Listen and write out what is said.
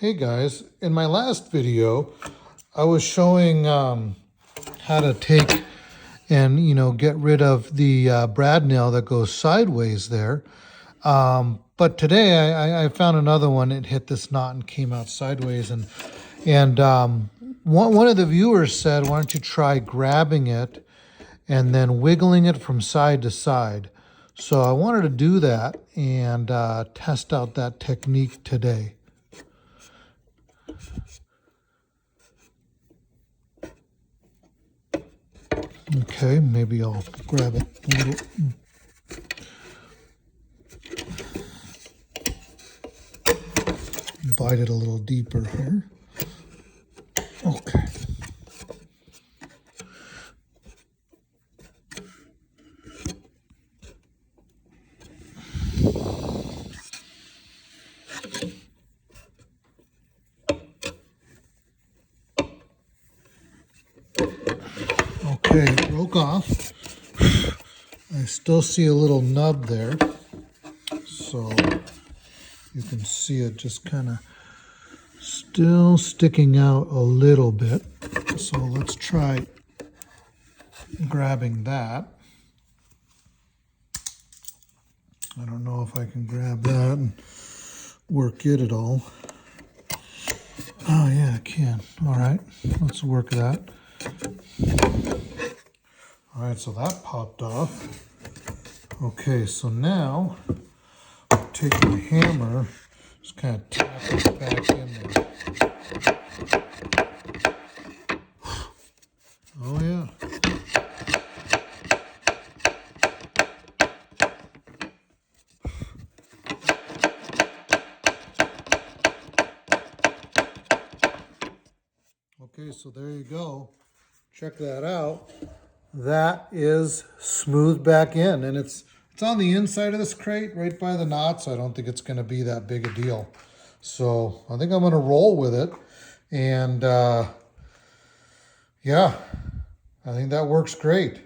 Hey guys, in my last video, I was showing how to take and get rid of the brad nail that goes sideways there. But today I found another one. It hit this knot and came out sideways. And one of the viewers said, why don't you try grabbing it and then wiggling it from side to side? So I wanted to do that and test out that technique today. Okay, maybe I'll grab it a little. Bite it a little deeper here. Okay. Okay, it broke off. I still see a little nub there. So you can see it just kind of still sticking out a little bit. So let's try grabbing that. I don't know if I can grab that and work it at all. Oh yeah, I can. All right, let's work that. All right, so that popped off. Okay, so now I'll take my hammer, just kind of tap it back in there. Oh yeah. Okay, so there you go. Check that out. That is smoothed back in, and it's on the inside of this crate right by the knot, so I don't think it's going to be that big a deal. So I think I'm going to roll with it, and yeah, I think that works great.